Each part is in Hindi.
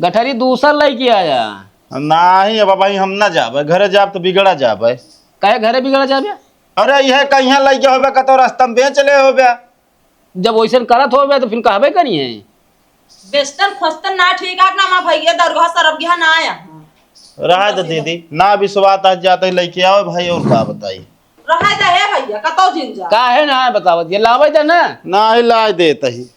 गठरी दूसर लड़की आया नहीं अब भाई हम ना जाबे घरे जाब तो बिगड़ा जाबे। कहे घरे बिगड़ जाबे। अरे यह कहीं लगे होबे कतो रास्ता में बेच ले होबे। जब वैसे करत हो तो फिर कहबे करिए बेस्टन फस्तन ना ठीक है ना मां भैया दरगाह सरब गया ना आया रहा दे दीदी ना विश्वास आज जाते लेके आओ भाई और का बताई रहा दे है भैया कतो जिन जा का है ना बतावत ये लावे दे ना ही ला देता ही।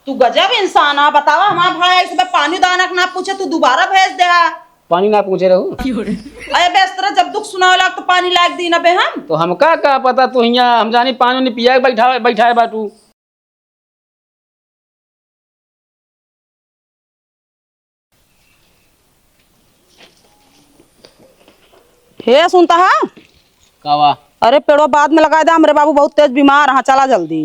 तू गजब इंसान आ बतावा हमारा भाई ऐसे पानी दानक ना पूछे तू दोबारा भेज दे हा पानी ना पूछे रहू अरे बेस्तरा जब दुख सुनावे लग तो पानी लाग दी ना बे हम तो हमका का पता तू यहाँ हम जानी पानी नहीं पिया बैठा है बाटू। हे सुनता है कावा अरे पेड़ो बाद में लगा दे हमरे बाबू बहुत तेज बीमार हाँ चला जल्दी।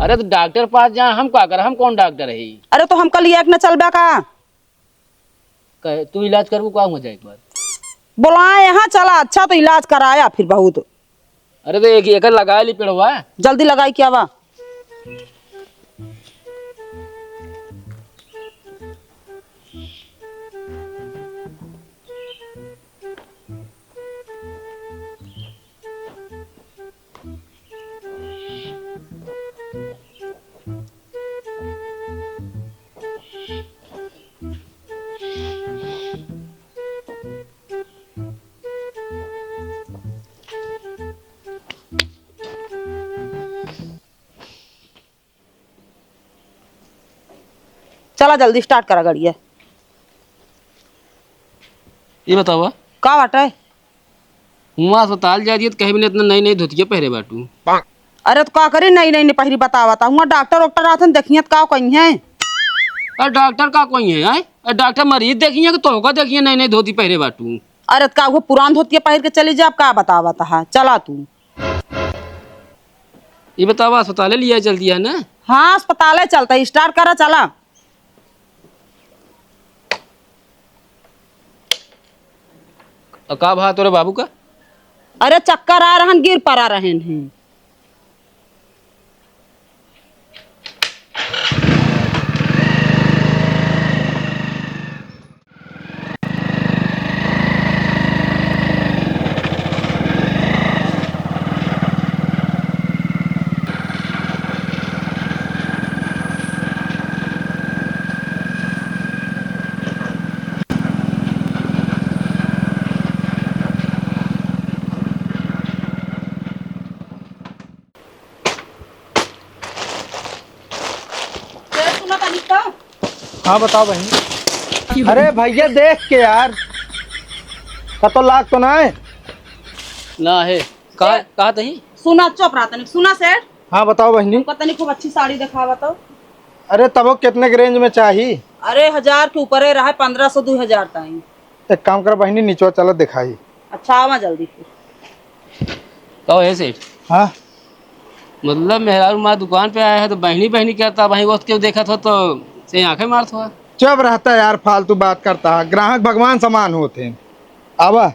अरे तो डॉक्टर पास जा हम का कर हम कौन डॉक्टर है अरे तो हम कल एक न चल का कहे तू इलाज करबू का हो जाए एक बार बोला यहाँ चला अच्छा तो इलाज कराया फिर बहुत। अरे तो एक लगा ली पेड़वा जल्दी लगाई क्या बा चला जल्दी स्टार्ट करा गाड़िया। ये बतावा का बाटा है हुआ अस्पताल जा दिए तो कहीं भी इतना नई नई धोतिया पहरे बाटू। अरे तो का करी नई नई पहरी बतावा था हुआ डॉक्टर वॉक्टर आते देखिए का कहीं है। अरे डॉक्टर का कोई है अरे डॉक्टर मरीज देखिए कि तो का देखिए नई नई धोती पहरे बाटू। अरे का वो पुरान धोतिया पहर के चली जा का बतावा था चला तू। ये बतावा अस्पताल लिया जल्दी है ना। हाँ अस्पताल चलता है स्टार्ट करा चला। और का भा तोरे बाबू का अरे चक्कर आ रहा गिर पड़ा रहे हैं। हाँ बताओ बहन। अरे भैया देख के यार कतो लाग तो ना है ना है कहा तही सुना चुप रहा तनिक सुना सेठ। हाँ बताओ बहनी। पता नहीं खूब अच्छी साड़ी दिखावा तो। अरे तब कितने के रेंज में चाहिए। अरे 1000 के ऊपर है रहा 1500 2000 तक। एक काम कर बहनी नीचे चलो दिखाई। अच्छा आवा जल्दी फिर कहो है सेठ। हाँ मतलब मेहरारू माँ दुकान पे आया है तो बहनी बहनी कहता वहीं वक्त क्यों देखा था तो से आंखें मारत हुआ। चुप रहता यार फालतू बात करता है ग्राहक भगवान समान होते हैं। आवा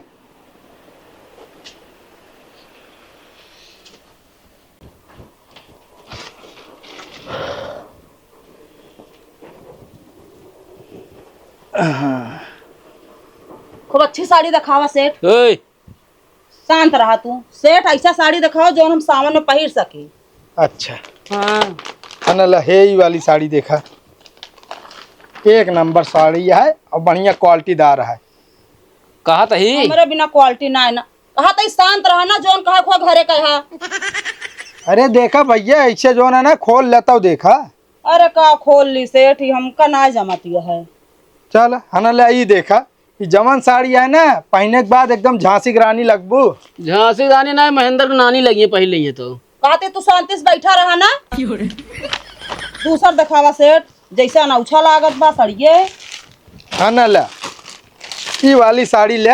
खूब अच्छी साड़ी दिखावा सेठ। ओए शांत रहा तू सेठ ऐसा साड़ी दिखाओ जो हम सावन में पहन सके। अच्छा हाँ अनल है ये वाली साड़ी देखा एक नंबर साड़ी है और बढ़िया क्वालिटीदार है। कहा तही हमारे बिना क्वालिटी ना है ना कहा था शांत रहा ना जोन कहा खो घरे कहा। अरे देखा भैया ऐसे जो है ना खोल लेता हूँ देखा। अरे का खोल ली सेठ हमका ना जमाती है। चल हनल ये देखा ये जवान साड़ी है ना पहनने के बाद एकदम झांसी की रानी लगबू। झांसी रानी ना महेंद्र की नानी लगी है पहले ही तो। कहते तू शांति से बैठा रहा ना। दूसर दिखावा सेठ जैसा अनौछा लागत बा सड़िए। हाँ न ला ये वाली साड़ी ले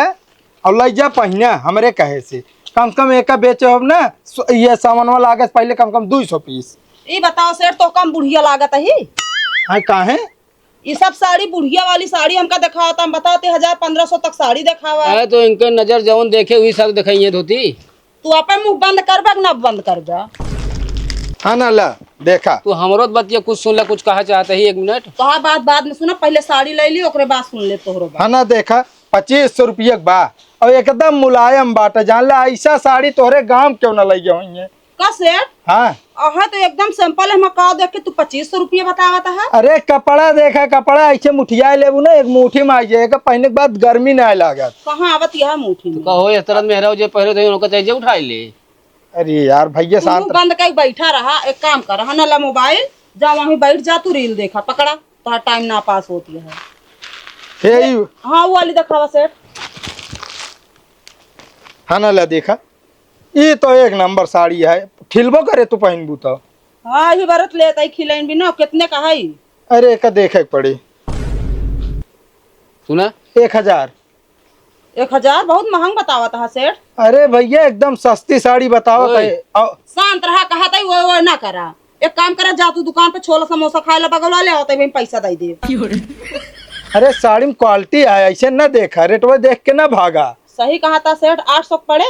और ले जा पहना हमरे कहे से कम एक का बेचे हो ना ये सामान लागत पहले कम 200 पीस। ये बताओ सेठ तो कम बुढ़िया लागत है। हाँ काहे ये सब साड़ी बुढ़िया वाली साड़ी हमका दिखावा था हम बताते 1000-1500 तक साड़ी दिखावा। है तो इनके नजर जवन देखे हुई सब दिखाई धोती। तू अपन मुंह बंद कर बा ना बंद कर जा। हाँ ना ला देखा। तू हमरो बतिया कुछ सुन ले, कुछ कहा चाहते ही 1 मिनट। तोहार बात बाद में सुना, पहले साड़ी ले ली ओकरे बाद सुन ले तोहरो बात। हाँ ना देखा 2500 रुपये बा और एकदम मुलायम बाटे। जान ला ऐसा साड़ी तोहरे गांव क्यों ना लगे हुई का सेठ? हाँ अहा तो एकदम सिंपल है, हम का देख के तू 2500 रुपये बतावत है। अरे कपड़ा देखा, कपड़ा ऐसे मुठिया लेबू ना, एक मुट्ठी में आ जाएगा, पहने के बाद गर्मी ना लागत। कहाँ आवत यह मुट्ठी में? कहो इस तरह मेहरा जो पहले थे उनका चाहिए उठाई ले। अरे यार भैया तू शांत मुंह बंद कर बैठा रहा, एक काम कर रहा ना, ला मोबाइल जा वहीं बैठ जा, तू रील देखा पकड़ा, तो टाइम ना पास होती है। हे हाँ वो वाली दिखावा सेठ। हाँ ना ला देखा, ये तो एक नंबर साड़ी है, खिलबो करे तू पहनबू तो। हाँ ही बरत ले तई खिलाइन भी ना, कितने का है? अरे का देखे पड़े सुना 1000। 1000 बहुत महंग बतावत है सेठ। अरे भैया एकदम सस्ती साड़ी बताओ ओए। शांत रहा, कहा था वो ना करा। एक काम करा, जा तू दुकान पे छोला समोसा खाए ला बगल वाले होते वहीं पैसा दे दे। अरे साड़ी में क्वालिटी है, ऐसे ना देखा, रेटवा देख के ना भागा। सही कहा था सेठ, 800 पड़े।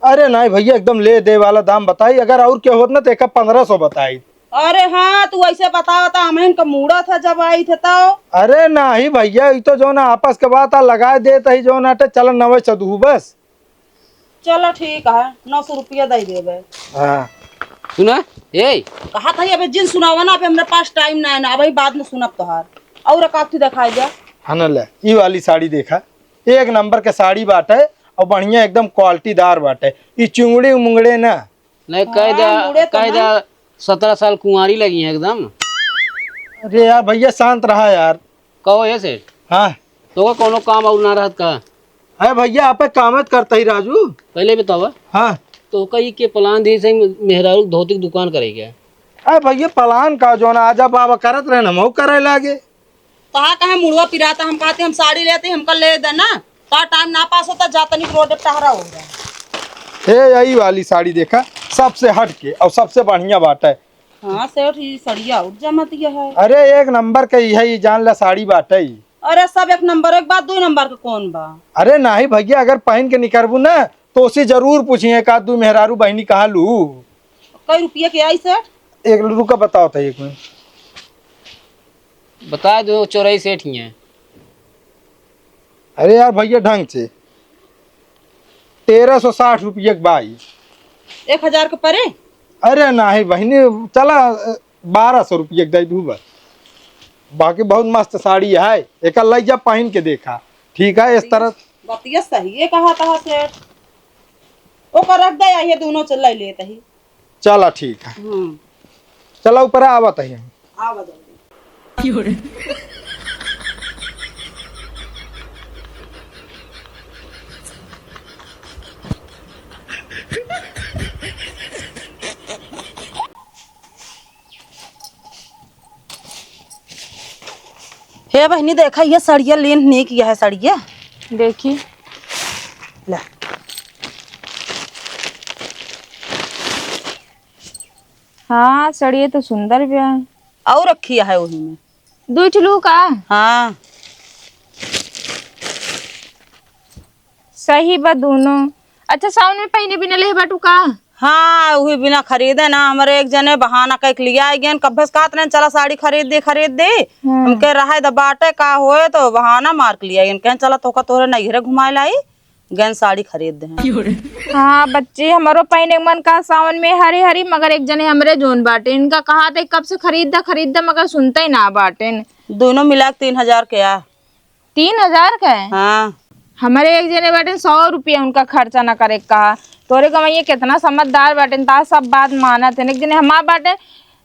अरे नहीं भैया एकदम ले दे वाला दाम बताई, अगर और क्या होत ना तो एक 1500 बताई। अरे हाँ तू ऐसे बतावा था, हमें का मूड़ा था जब आई थे तो। अरे नहीं भैया ये तो जो ना आपस के बात लगा देता ही जो ना चल 9 चदू बस। चलो ठीक है, 900 रुपया दे देवे। हाँ सुना ए कहा था अबे जिन सुनावा ना, अबे हमारे पास टाइम ना है ना, अबे बाद में सुनब तोहार। और काफी दिखाई जा। हाँ ना ले ये वाली साड़ी देखा, एक नंबर के साड़ी बाटे और बढ़िया एकदम क्वालिटीदार बाटे। ये चुंगड़ी मुंगड़े ना नहीं मुड़े तो कायदा 17 साल कुंवारी लगी है एकदम। अरे यार भैया शांत रहा यार। कहो ये सेठ हाँ तो कोनो काम और ना रहत का? अरे भैया आप कामत करता ही राजू। पहले बतावा हाँ तो कई के प्लान दी से मेहरारू धोती की दुकान करेगा। अरे भैया पलान का जो ना आजा बाबा करत रहे ना मऊ करे लागे। कहा कहे मुड़वा पिराता, हम कहते हम साड़ी लेते हमको ले देना, तो टाइम ना पास होता जाता नहीं रोड टहरा हो गया। हे यही वाली साड़ी देखा, सबसे हट के और सबसे बढ़िया बात है। हाँ सेठ ये सड़िया उठ जमत ये है। अरे एक नंबर के है, ये जान ला साड़ी बाटे ही। अरे सब एक नंबर, एक बात 2 नंबर का कौन बा? अरे नहीं भैया अगर पहन के निकलबू ना तो उसे जरूर पूछिए का तू मेहरारू बहनी कहाँ लू। कई रुपये के आई सेठ? एक रुका बताओ था एक मिनट। बता दो 84 सेठ ही है। अरे यार भैया ढंग से 1360 रुपये के बाई। 1000 के परे? अरे नहीं बहनी चला 1200 रुपये दे दू बस। बाकी बहुत मस्त साड़ी है, एक ले जा पहन के देखा। ठीक है इस तरह बतिया सही है कहा था सेठ। ओकर रख दे, ये दोनों चल लेते ही। चला ठीक है, चला ऊपर आवत है। आ बदल। हे बहनी देखा ये सड़िया लेन नहीं किया है सड़िया। देखिए ले हाँ सड़िए तो सुंदर भी है। और रखी है वही में। 2 चलू का हाँ सही बा दोनों। अच्छा सावन में पहने बिना ले बाटू का? हाँ वही बिना खरीदे ना, हमारे एक जने बहाना कह लिया गया कब्बे से कहते चला साड़ी खरीद दे। हम कह रहा है बाटे का होए तो बहाना मार के लिया कह चला तो तोरे नैहरे घुमाए लाई गन साड़ी खरीद दे। हाँ बच्चे हमारो पहने के मन का सावन में हरी हरी, मगर एक जने हमरे जोन बाटे इनका कहा था कब से खरीद दा मगर सुनते ही ना बाटे। दोनों मिला 3000 के आ। 3000 का है? हाँ हमारे एक जने बाटे 100 रुपया उनका खर्चा ना करे कहा। तोरे कमाइए कितना समझदार बाटे ता सब बात मानत है। एक जने हमार बाटे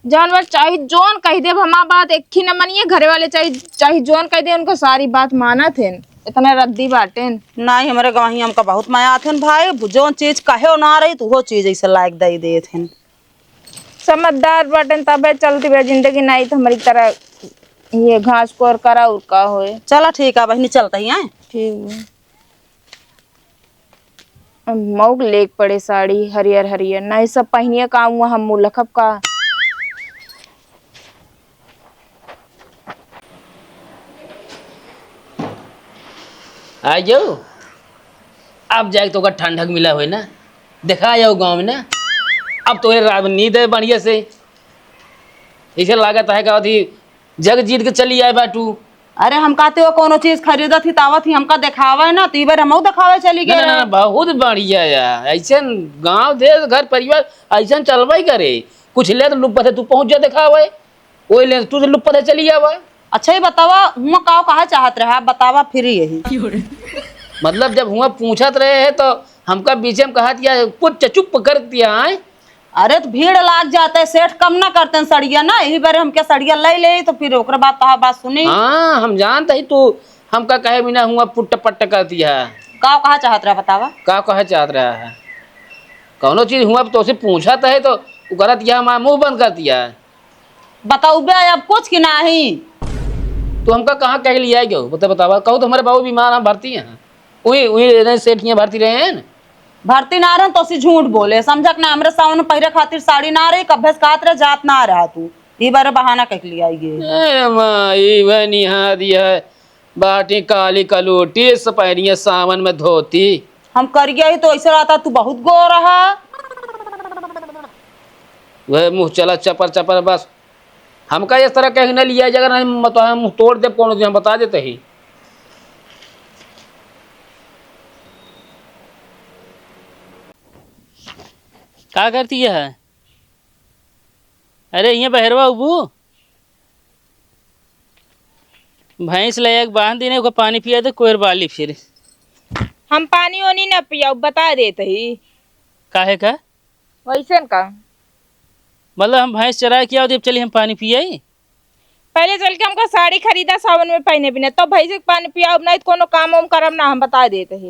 जौन बात चाहे जोन कह दे, हमार बात एक ही न मनिए, घरे वाले चाहे जोन कह दे उनको सारी बात मानत है। इतना रद्दी बाटे नहीं, हमारे गवाही हमका बहुत माया आथे भाई, जो चीज कहे ना रही तो वो चीज ऐसे लायक दे देते। समझदार बाटे तबे चलती बे जिंदगी, नहीं तो हमारी तरह ये घास कोर करा उड़का होए। चला ठीक है बहनी चलता ही है। ठीक है। मऊक लेक पड़े साड़ी हरियर हरियर, नहीं सब पहनिए का हुआ हम मुलखब का। आ जाओ अब जाए तो ठंडक मिला हुई ना, देखा जाओ गाँव में ना। अब तो नींद है बढ़िया से, इसे लागत है का थी जग जीत के चली आए बाटू। अरे हम कहते हो कोनो चीज खरीदा थी तावत ही हमका दिखावे ना, तो बार हम दिखावे चली ना, गए। ना, ना, बहुत बढ़िया यार, ऐसे गांव देश घर परिवार ऐसा चलवा ही करे। कुछ ले तो लुप्पत है तू पहुंच जा दिखावे, वही ले तू तो लुप्पत है चली आवा। अच्छा ही बतावा हुआ काव कहा चाहत रहे, आप बतावा फिर यही। मतलब जब हुआ पूछत रहे है तो हमका बीच में कहा दिया कुछ चुप कर दिया है। अरे तो भीड़ लाग जाते, सेठ कम ना करते सड़िया ना, यही बार हमके सड़िया ले तो फिर ओकरा बात तहा बात सुनी। हाँ हम जानते ही तू हमका कहे बिना हुआ पुट्ट पट्ट कर दिया। काव कहा चाहत रहा बतावा। का कहे चाहत रहा है, कौनो चीज हुआ तो उसे पूछा है तो गलत दिया हमारा मुंह बंद कर दिया। बताऊ बे अब कुछ की नहीं। तो हमका कहाँ कह लिया है क्यों बतावा, कहो तो हमारे बाबू बीमार हम भर्ती हैं, वही वही सेठ भर्ती रहे हैं। भर्ती ना रहे तो उसी झूठ बोले, समझक ना हमरे सावन पहरे खातिर साड़ी ना रही, कभ्भस कात रहे जात ना रहा तू, ये बार बहाना कह लिया ये। निहा दिया बाटी काली कलोटी सपहरिया सावन में धोती। हम कर गया ही तो ऐसे रहता, तू बहुत गो रहा। वह मुँह चला चपर चपर बस, हमका इस तरह कह न लिया जगह नहीं मुँह तोड़ दे कौन हम बता देते ही। क्या करती है? अरे ये बहरवा उबू भैंस ले एक बांध देने को पानी पिया तो कोयर बाली फिर हम पानी वानी ना पिया बता देते ही। काहे का? वैसे का मतलब हम भैंस चरा के आओ चलिए हम पानी पिए। पहले चल के हमको साड़ी खरीदा सावन में पहने बिना तो भैंस के पानी पिया, नहीं तो कोनो काम वाम करम ना, हम बता देते ही।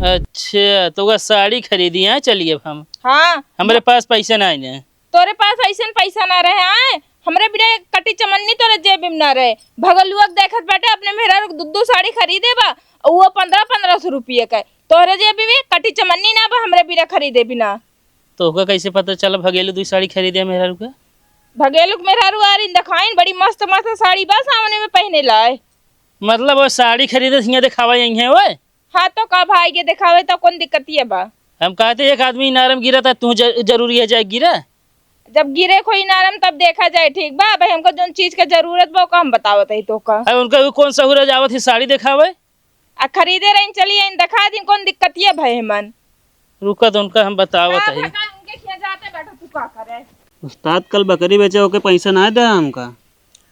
अच्छा तो वह साड़ी खरीदी है, चलिए अब हम। हाँ हमारे पास पैसा नहीं है। तोरे पास ऐसे पैसा ना रहे आए, हमरे बिना कटी चमन्नी तोरे जेब में ना रहे। भगलुआ देखत बैठे अपने मेहरा दू साड़ी खरीदे बा, वो 1500 रुपये का, तोरे जेब में कटी चमन्नी ना बा हमरे बिना खरीदे बिना। तो होगा कैसे पता चला भगेलू दू साड़ी खरीदे मेहरा रुका? भगेलू मेहरा रुआरी दिखाइन बड़ी मस्त मस्त साड़ी बा सामने में पहने लाए। मतलब वो साड़ी खरीदे यहाँ दिखावा यही है वो। हाँ तो का भाई के दिखावे तो कौन दिक्कत है बा। हम कहते एक आदमी नारम गिरा था, तू जरूरी है जाए गिरा। जब गिरे कोई नारम तब देखा जाए, ठीक बा भाई, हमको जो चीज के जरूरत बा हम बतावत है तो का। उनका कौन सहूरत आवत है साड़ी दिखावे आ खरीदे रही चलिए दिखा दी, कौन दिक्कत है भाई मन। रुका तो उनका हम बतावत है। उनके खिया जाते बैठो तू का करे। उस्ताद कल बकरी बेचे ओके पैसा ना दे हमका।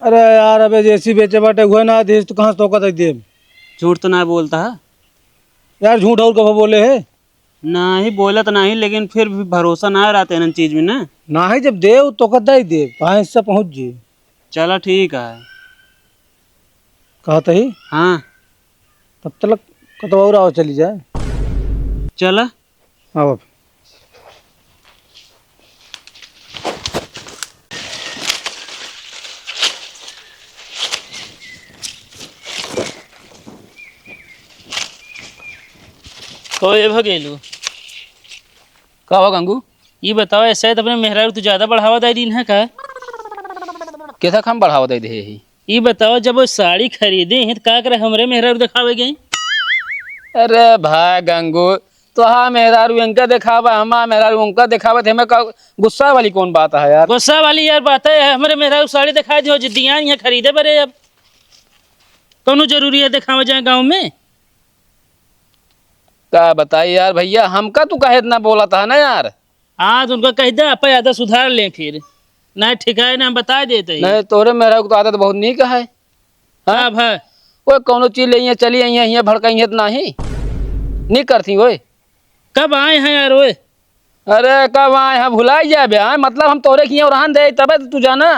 अरे यार अबे जैसी बेचे बाटे हुए ना देश तो कहाँ तो का दे। झूठ तो ना बोलता है यार, झूठ और कब बोले है ना ही बोला तो नहीं, लेकिन फिर भी भरोसा ना रहते हैं चीज में ना। ना ही जब दे तो कदा ही दे कहाँ से पहुँच जी। चलो ठीक है। कहता ही हाँ तब तक कतवा और आओ चली जाए। चला आओ तो ये भगेलू का हो गंगू, ये बताओ ऐसा है तो अपने मेहरारू तू ज्यादा बढ़ावा दे दिन है का? कैसा हम बढ़ावा दे दे? ये बताओ जब वो साड़ी खरीदे हैं तो का करे हमरे मेहरारू दिखावे गए? अरे भाई गंगू तो हाँ मेहरारू इनका दिखावा, हमारा मेहरारू उनका दिखावा थे, हमें गुस्सा वाली कौन बात है यार? गुस्सा वाली यार बात है, हमारे मेहरारू साड़ी दिखा दी जिद्दियाँ यहाँ खरीदे बरे, अब कौन जरूरी है दिखावा जाए गाँव में? का बताइए यार भैया, हमका तू कहे इतना बोला था ना यार। आज उनका कह दे आप आदत सुधार लें फिर नहीं ठीक है ना, हम बता देते नहीं। तोरे मेरा तो आदत बहुत नीक है। हाँ भाई वो कौनो चीज ले चली यहाँ भड़कई है तो नहीं करती वो। कब आए हैं यार वो? अरे कब आए हैं भुला जाए, मतलब हम तोरे की रहन दे तब तू जाना।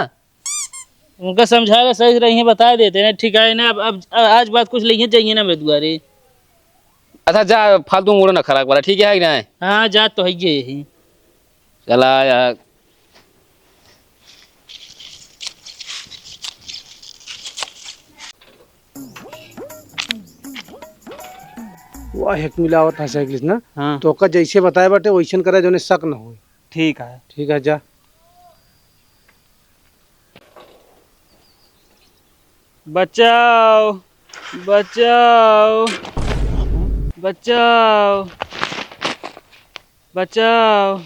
उनका समझा के सही रही बता देते ना, ठीक है ना। अब आज बात कुछ ले चाहिए ना मेरे द्वारे। अच्छा जा फालतू मूड ना खराब वाला, ठीक है कि नहीं? हाँ जा तो है यही। चला यार वाह एक मिलावट है साइकिल ना। हाँ तो का जैसे बताए बाटे वैसन करे जो शक न हो। ठीक है। ठीक है जा। बचाओ बचाओ बचाओ बचाओ।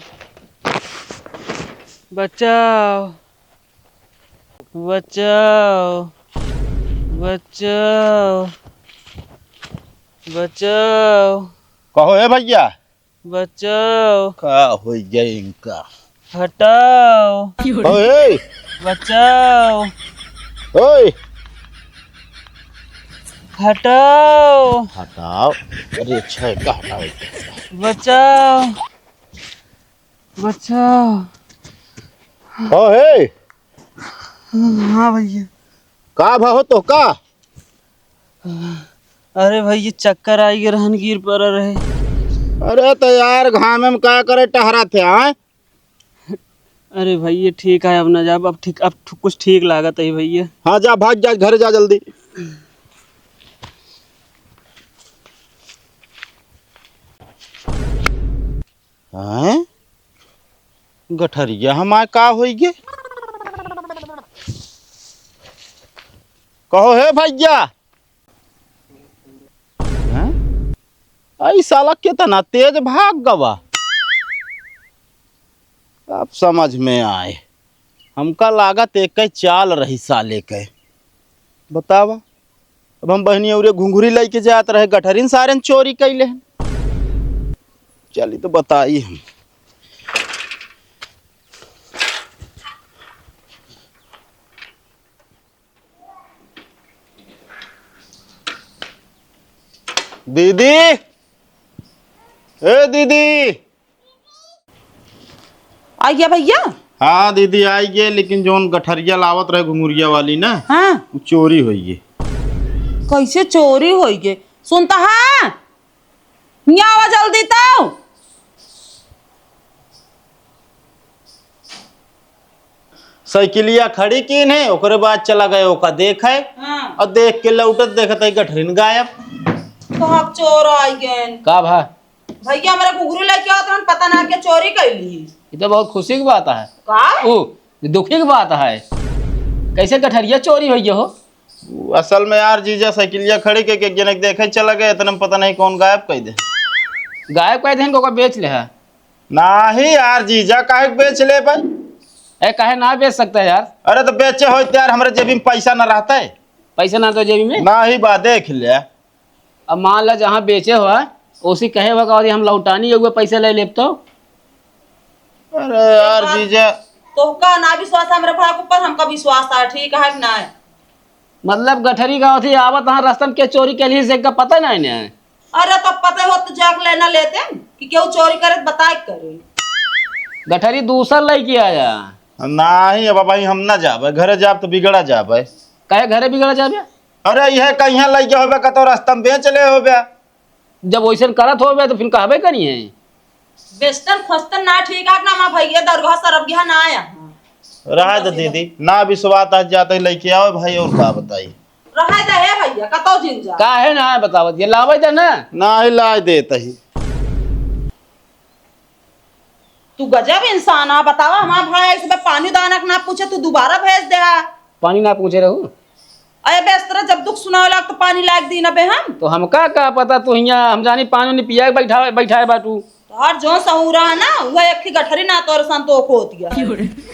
बचाओ बचाओ बचाओ बचाओ कहो है भैया बचाओ का हो गया इनका हटाओ ओए बचाओ ओए हटाओ हटाओ अरे अच्छा है का हटाओ बचाओ बचाओ ओए हाँ भैया का भाव तो का अरे भैया चक्कर आई गए रहन गिर पड़ रहे अरे तो यार घाम में का करे टहरा थे आए अरे भैया ठीक है अब ना जा अब ठीक अब कुछ ठीक लागत है भैया हाँ जा भाग जा घर जा जल्दी हैं गठरिया हमारे का होई गे कहो है भैया हैं? आई साला कितना तेज भाग गवा अब समझ में आए हमका लागत एक चाल रही साले के बतावा अब हम बहनी और घुंघुरी लेके जात रहे गठरिन सारे चोरी कैले हैं चली तो बताई हम दीदी ए दीदी आ गया भैया। हाँ दीदी आई गे लेकिन जोन गठरिया लावत रहे घुंगुरिया वाली ना हाँ वो चोरी हुई है कैसे चोरी होई गे सुनता है यहाँ आवा जल्दी तो साइकिलिया खड़ी की है ओकरे बाद चला गए ओका देख है हाँ। और देख के लौटत देखत है गठरिन गायब तो हम चोर आई गए का भा भैया हमारा घुघरू लेके आओ तो पता ना के चोरी कैली ये तो बहुत खुशी की बात है का ओ ये दुखी की बात है कैसे गठरिया चोरी हुई हो वो असल में यार जीजा साइकिलिया खड़ी के जनक देखे चला गए इतना पता नहीं कौन गायब कह दे गायब कह देन को बेच ले है नाही यार जीजा काहे के बेच ले भाई ए काहे ना बेच सकता है यार अरे तो बेचे हो यार हमारे जेबी में पैसा ना रहता है पैसा ना तो जेबी में ना ही बात देख ले अब मान ला जहाँ बेचे हुआ उसी कहे हुआ हम लौटानी हुए पैसे ले लेब तो अरे यार जीजा तो का ना विश्वास है मेरे भाई के ऊपर हमका विश्वास है ठीक है कि ना है? मतलब गठरी गाँव थी आवत वहाँ रस्तन के चोरी के लिए से का पता नहीं ना है अरे तो पता हो तो जाग लेना लेते कि क्यों चोरी करे तो बताए करे गठरी दूसर लेके आया नाही अब भाई हम ना जाबे घरे जाब तो बिगड़ा जाबे कहे घरे बिगड़ जाबे अरे यह कहीं लगे होबे का तो रास्ता में बेच ले होबे जब वैसे करत हो तो फिर कहबे करिए वेस्टर्न खोस्टन ना ठीक है ना मां भैया दरगाह सरब गया ना आया रहा दे दीदी ना विश्वास आज जाते लेके आओ भाई और का बताई रहा दे है भैया कतो जिन जा का है ना बतावत ये लावे दे ना ना ही ला देता ही तू गजब इंसान आ बतावा हमारा भाई सुबह पानी दाना ना पूछे तू दोबारा भेज दे पानी ना पूछे रहू अरे बेस्तरा जब दुख सुनावे लाग तो पानी लाग दी ना बे हम तो हमका का पता तू यहाँ हम जानी पानी नहीं पिया बैठा है बाटू तो हर जो सहूरा है ना वह एक ही गठरी ना तोर संतोख होती है